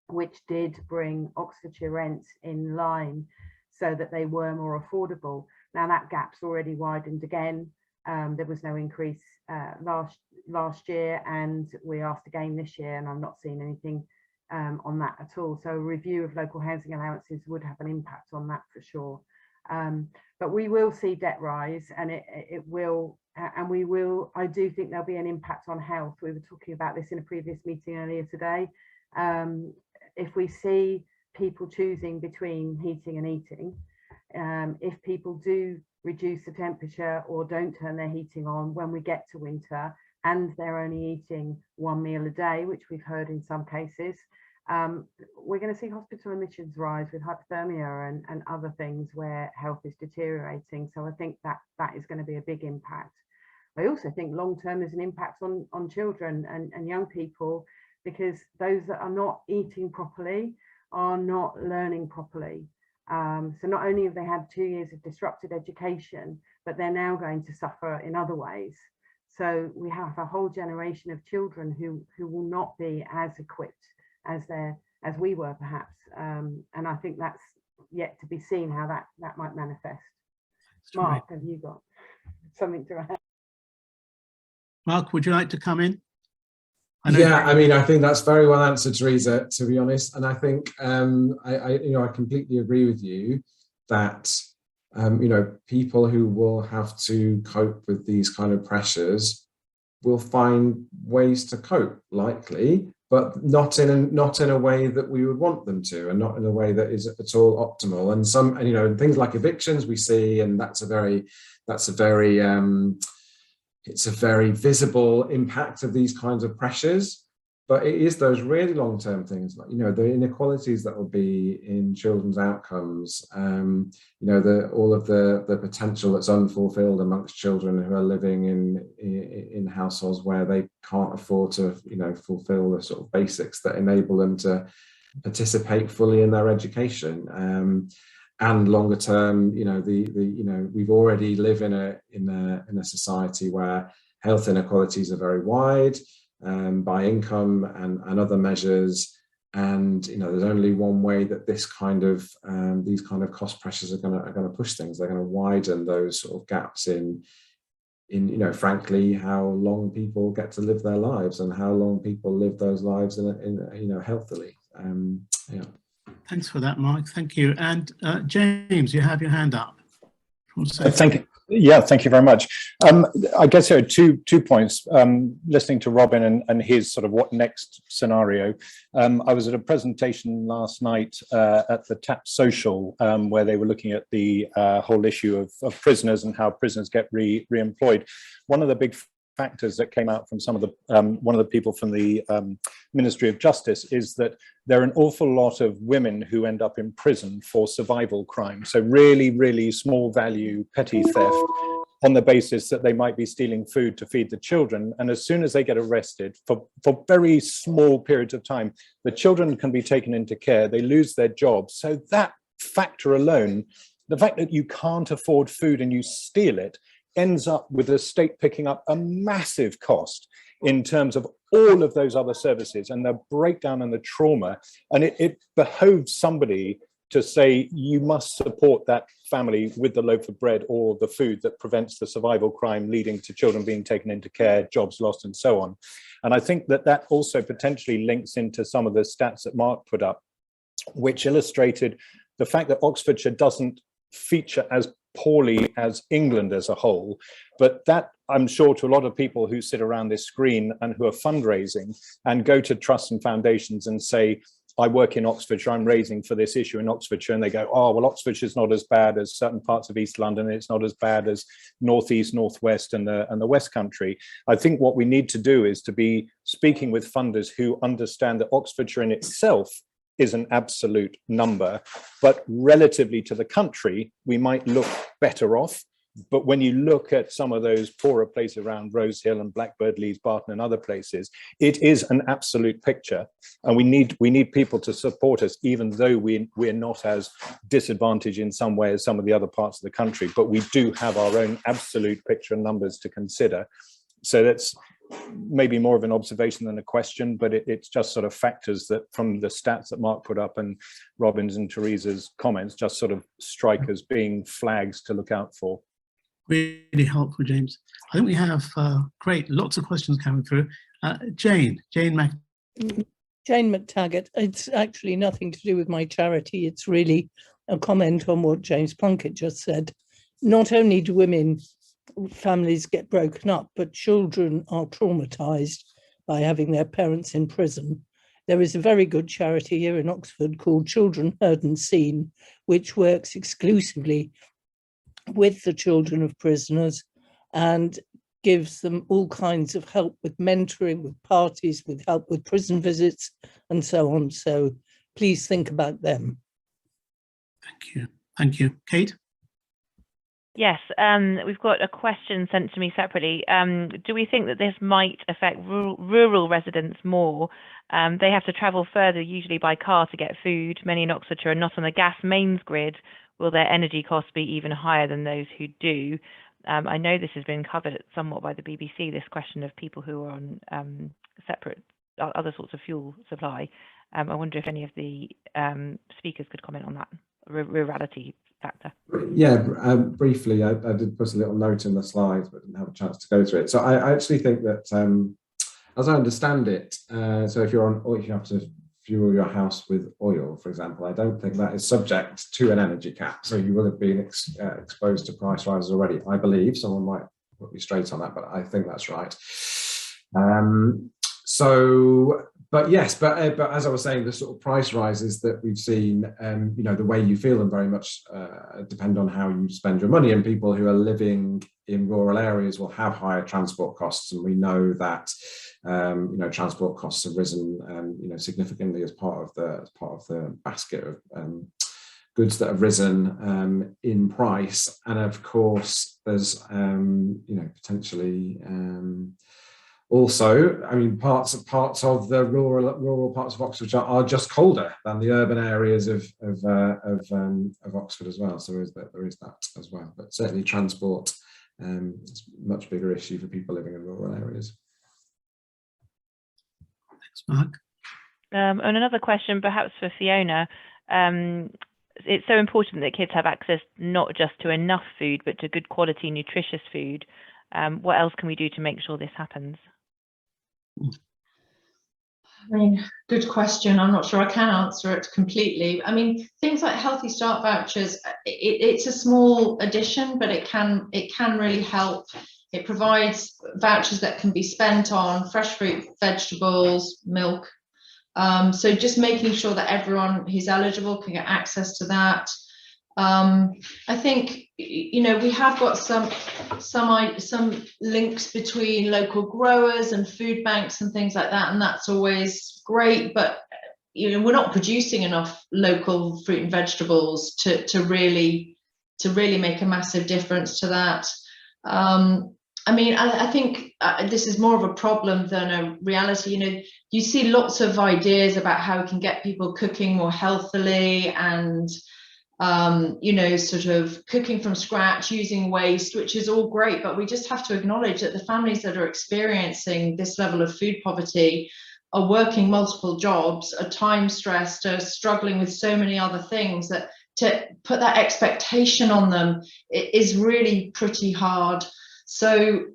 [SPEAKER 4] which did bring Oxfordshire rents in line so that they were more affordable. Now that gap's already widened again. There was no increase last year, and we asked again this year, and I'm not seeing anything on that at all. So a review of local housing allowances would have an impact on that for sure. But we will see debt rise, and it will, and we will. I do think there'll be an impact on health. We were talking about this in a previous meeting earlier today. If we see people choosing between heating and eating, if people do reduce the temperature or don't turn their heating on when we get to winter, and they're only eating one meal a day, which we've heard in some cases, we're going to see hospital admissions rise with hypothermia and other things where health is deteriorating. So I think that is going to be a big impact. I also think long term there's an impact on children and young people, because those that are not eating properly are not learning properly. So not only have they had 2 years of disrupted education, but they're now going to suffer in other ways. So we have a whole generation of children who will not be as equipped as we were perhaps. And I think that's yet to be seen how that might manifest. Mark, have you got something to add?
[SPEAKER 2] Mark, would you like to come in?
[SPEAKER 3] Yeah, I mean, I think that's very well answered, Teresa, to be honest. And I think I completely agree with you that people who will have to cope with these kind of pressures will find ways to cope, likely, but not in a way that we would want them to, and not in a way that is at all optimal. And things like evictions we see, and it's a very visible impact of these kinds of pressures. But it is those really long-term things, like the inequalities that will be in children's outcomes, all of the potential that's unfulfilled amongst children who are living in households where they can't afford to fulfill the sort of basics that enable them to participate fully in their education. And longer term, we've already live in a society where health inequalities are very wide by income and other measures, And there's only one way that these kind of cost pressures are going to push things. They're going to widen those sort of gaps in frankly, how long people get to live their lives and how long people live those lives in healthily. Yeah.
[SPEAKER 2] Thanks for that, Mark. Thank you. And James, you have your hand up.
[SPEAKER 8] Thank you. Yeah, thank you very much. I guess there are two points. Listening to Robin and his sort of what next scenario. I was at a presentation last night at the TAP Social where they were looking at the whole issue of prisoners and how prisoners get re-employed. One of the big factors that came out from some of the one of the people from the Ministry of Justice is that there are an awful lot of women who end up in prison for survival crime. So really small value petty theft on the basis that they might be stealing food to feed the children. And as soon as they get arrested for very small periods of time, the children can be taken into care, they lose their jobs. So that factor alone, the fact that you can't afford food and you steal it, ends up with the state picking up a massive cost in terms of all of those other services and the breakdown and the trauma. And it behoves somebody to say, you must support that family with the loaf of bread or the food that prevents the survival crime leading to children being taken into care, jobs lost, and so on. And I think that also potentially links into some of the stats that Mark put up, which illustrated the fact that Oxfordshire doesn't feature as poorly as England as a whole, but that I'm sure to a lot of people who sit around this screen and who are fundraising and go to trusts and foundations and say, I work in Oxfordshire, I'm raising for this issue in Oxfordshire, and they go, oh, well, Oxfordshire's not as bad as certain parts of East London, it's not as bad as Northeast, Northwest and the West Country. I think what we need to do is to be speaking with funders who understand that Oxfordshire in itself is an absolute number, but relatively to the country, we might look better off. But when you look at some of those poorer places around Rose Hill and Blackbird, Leeds, Barton and other places, it is an absolute picture. And we need people to support us, even though we're not as disadvantaged in some way as some of the other parts of the country, but we do have our own absolute picture and numbers to consider. So that's maybe more of an observation than a question, but it's just sort of factors that from the stats that Mark put up and Robin's and Teresa's comments just sort of strike as being flags to look out for.
[SPEAKER 2] Really helpful, James. I think we have great, lots of questions coming through. Jane
[SPEAKER 9] McTaggart. It's actually nothing to do with my charity. It's really a comment on what James Plunkett just said. Not only do families get broken up, but children are traumatized by having their parents in prison. There is a very good charity here in Oxford called Children Heard and Seen, which works exclusively with the children of prisoners and gives them all kinds of help with mentoring, with parties, with help with prison visits and so on. So please think about them.
[SPEAKER 2] Thank you. Thank you. Kate?
[SPEAKER 1] Yes, we've got a question sent to me separately. Do we think that this might affect rural residents more? They have to travel further, usually by car, to get food. Many in Oxfordshire are not on the gas mains grid. Will their energy costs be even higher than those who do? I know this has been covered somewhat by the BBC, this question of people who are on separate, other sorts of fuel supply. I wonder if any of the speakers could comment on that rurality factor.
[SPEAKER 3] Yeah, briefly, I did put a little note in the slides, but didn't have a chance to go through it. So I actually think that, as I understand it, so if you're on, or if you have to fuel your house with oil, for example, I don't think that is subject to an energy cap. So you will have been exposed to price rises already, I believe. Someone might put me straight on that, but I think that's right. But yes, but as I was saying, the sort of price rises that we've seen, the way you feel them very much depend on how you spend your money, and people who are living in rural areas will have higher transport costs, and we know that transport costs have risen significantly as part of the basket of goods that have risen in price. And of course there's potentially also, I mean, parts of the rural parts of Oxfordshire are just colder than the urban areas of Oxford as well. So there is that as well. But certainly transport is a much bigger issue for people living in rural areas.
[SPEAKER 2] Thanks, Mark.
[SPEAKER 1] And another question, perhaps for Fiona. It's so important that kids have access not just to enough food, but to good quality, nutritious food. What else can we do to make sure this happens?
[SPEAKER 5] I mean, good question. I'm not sure I can answer it completely. I mean, things like Healthy Start vouchers, it's a small addition, but it can really help. It provides vouchers that can be spent on fresh fruit, vegetables, milk. So just making sure that everyone who's eligible can get access to that. I think, you know, we have got some links between local growers and food banks and things like that, and that's always great. But you know, we're not producing enough local fruit and vegetables to really make a massive difference to that. I mean, I think this is more of a problem than a reality. You know, you see lots of ideas about how we can get people cooking more healthily and you know, sort of cooking from scratch, using waste, which is all great, but we just have to acknowledge that the families that are experiencing this level of food poverty are working multiple jobs, are time stressed, are struggling with so many other things, that to put that expectation on them is really pretty hard. So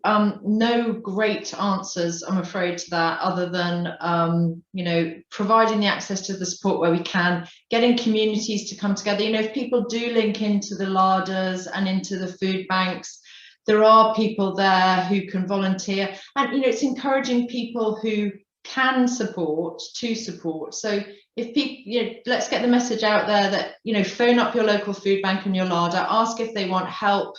[SPEAKER 5] no great answers, I'm afraid, to that, other than you know, providing the access to the support where we can, getting communities to come together. You know, if people do link into the larders and into the food banks, there are people there who can volunteer, and you know, it's encouraging people who can support to support. So if people, you know, let's get the message out there that, you know, phone up your local food bank and your larder, ask if they want help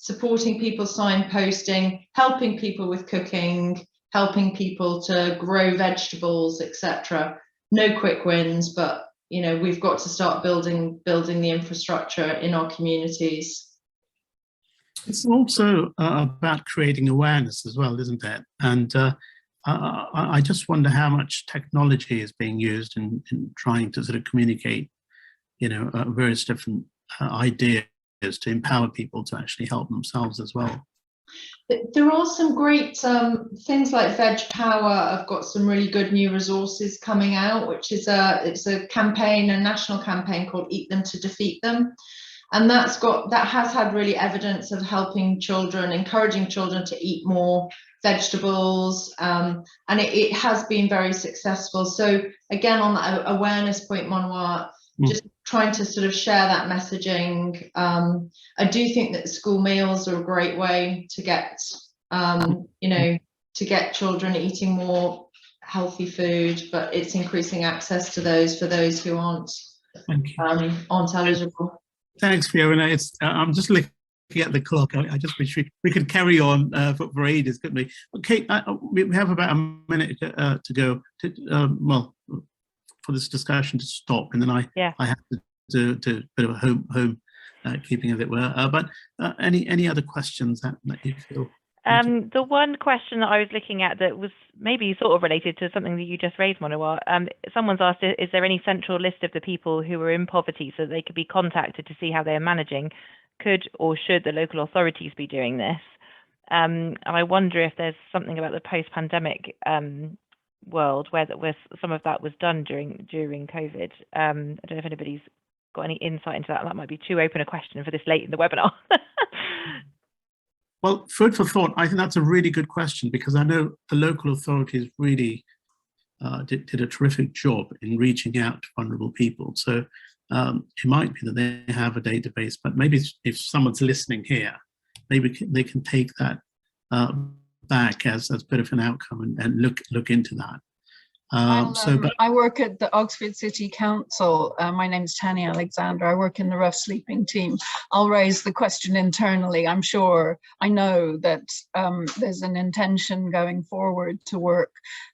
[SPEAKER 5] supporting people signposting, helping people with cooking, helping people to grow vegetables, etc. No quick wins, but you know, we've got to start building the infrastructure in our communities.
[SPEAKER 2] It's also about creating awareness as well, isn't it? And I just wonder how much technology is being used in trying to sort of communicate, you know, various different ideas to empower people to actually help themselves as well.
[SPEAKER 5] There are some great things like Veg Power. I've got some really good new resources coming out, which is it's a campaign, a national campaign called Eat Them to Defeat Them, and that has had really evidence of helping children, encouraging children to eat more vegetables, and it has been very successful. So again, on that awareness point, Monawar, just trying to sort of share that messaging. I do think that school meals are a great way to get, you know, to get children eating more healthy food, but it's increasing access to those for those who aren't eligible.
[SPEAKER 2] Thanks, Fiona. I'm just looking at the clock. I just wish we could carry on for ages, couldn't we? Okay, we have about a minute to go. Well, for this discussion to stop, and then I have to do a bit of a home keeping, as it were. But any other questions that you feel?
[SPEAKER 1] The one question that I was looking at that was maybe sort of related to something that you just raised, Monawar. Someone's asked, is there any central list of the people who are in poverty so they could be contacted to see how they are managing? Could or should the local authorities be doing this? And I wonder if there's something about the post-pandemic world where some of that was done during COVID. I don't know if anybody's got any insight into that. That might be too open a question for this late in the webinar.
[SPEAKER 2] Well, food for thought. I think that's a really good question, because I know the local authorities really did a terrific job in reaching out to vulnerable people. So it might be that they have a database, but maybe if someone's listening here, maybe they can take that back as a bit of an outcome and look into that.
[SPEAKER 10] I work at the Oxford City Council. My name is Tanya Alexander. I work in the rough sleeping team. I'll raise the question internally. I know that there's an intention going forward to work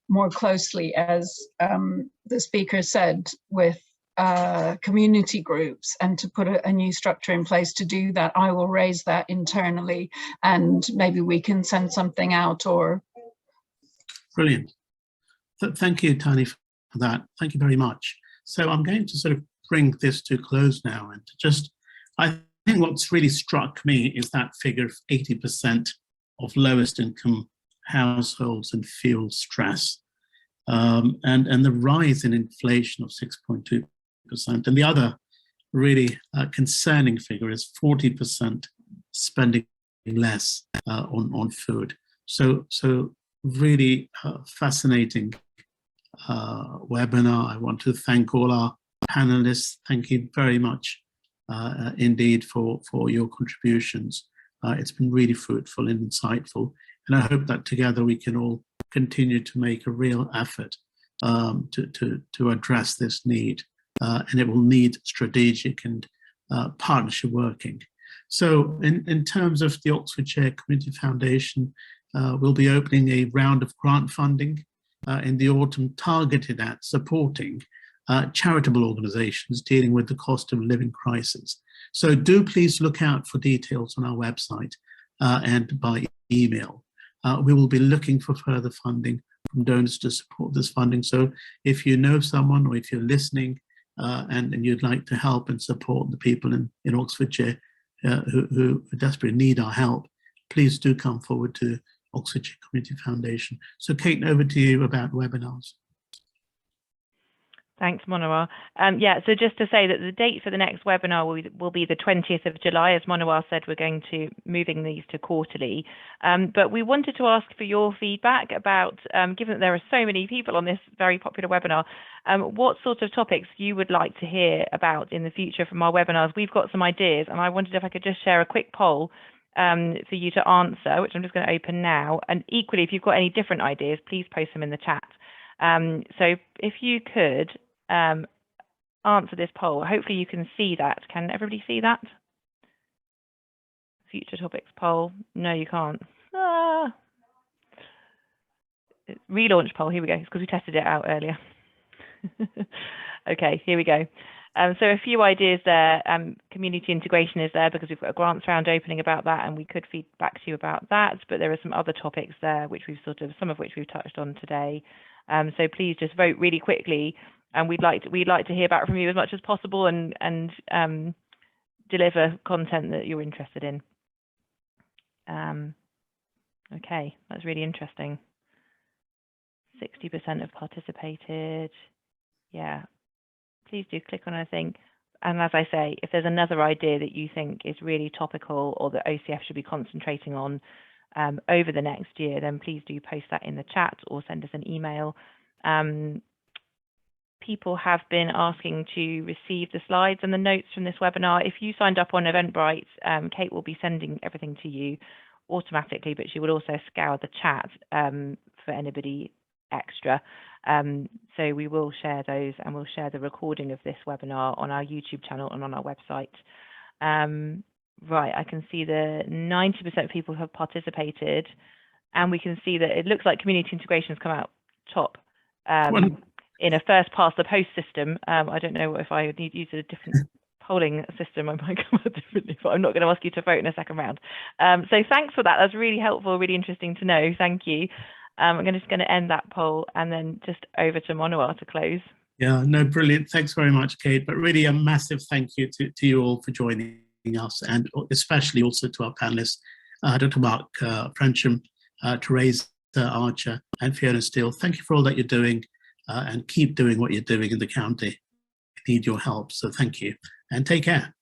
[SPEAKER 10] more closely, as the speaker said, with community groups, and to put a new structure in place to do that. I will raise that internally, and maybe we can send something out. Or
[SPEAKER 2] brilliant. Thank you, Tani, for that. Thank you very much. So I'm going to sort of bring this to a close now, and I think what's really struck me is that figure of 80% of lowest income households and feel stress. and the rise in inflation of 6.2%. And the other really concerning figure is 40% spending less on food. So really fascinating webinar. I want to thank all our panelists. Thank you very much indeed for your contributions. It's been really fruitful and insightful, and I hope that together we can all continue to make a real effort to address this need, and it will need strategic and partnership working. So in terms of the Oxfordshire Community Foundation, we'll be opening a round of grant funding in the autumn targeted at supporting charitable organisations dealing with the cost of living crisis. So do please look out for details on our website and by email. We will be looking for further funding from donors to support this funding. So if you know someone, or if you're listening and you'd like to help and support the people in Oxfordshire who desperately need our help, please do come forward to Oxfordshire Community Foundation. So Kate, over to you about webinars.
[SPEAKER 1] Thanks, Monawar. Yeah, so just to say that the date for the next webinar will be the 20th of July. As Monawar said, we're going to moving these to quarterly. But we wanted to ask for your feedback about, given that there are so many people on this very popular webinar, what sort of topics you would like to hear about in the future from our webinars. We've got some ideas, and I wondered if I could just share a quick poll for you to answer, which I'm just going to open now. And equally, if you've got any different ideas, please post them in the chat. So if you could answer this poll, hopefully you can see that. Can everybody see that? Future topics poll. No, you can't. Relaunch poll. Here we go. It's because we tested it out earlier. Okay, here we go. So a few ideas there. Community integration is there because we've got a grants round opening about that, and we could feed back to you about that. But there are some other topics there which we've some of which we've touched on today. So please just vote really quickly, and we'd like to hear back from you as much as possible and deliver content that you're interested in. Okay, that's really interesting. 60% have participated. Yeah, please do click on anything. And as I say, if there's another idea that you think is really topical or that OCF should be concentrating on over the next year, then please do post that in the chat or send us an email. People have been asking to receive the slides and the notes from this webinar. If you signed up on Eventbrite, Kate will be sending everything to you automatically, but she will also scour the chat for anybody extra. So we will share those, and we'll share the recording of this webinar on our YouTube channel and on our website. Right, I can see that 90% of people have participated, and we can see that it looks like community integration has come out top in a first past the post system. I don't know if I need to use a different polling system, I might come out differently, but I'm not going to ask you to vote in a second round. So thanks for that. That's really helpful, really interesting to know. Thank you. I'm just going to end that poll and then just over to Monawar to close.
[SPEAKER 2] Yeah, no, brilliant. Thanks very much, Kate. But really a massive thank you to you all for joining us, and especially also to our panelists, Dr. Mark Fransham, Teresa Archer, and Fiona Steele. Thank you for all that you're doing, and keep doing what you're doing in the county. We need your help, so thank you, and take care.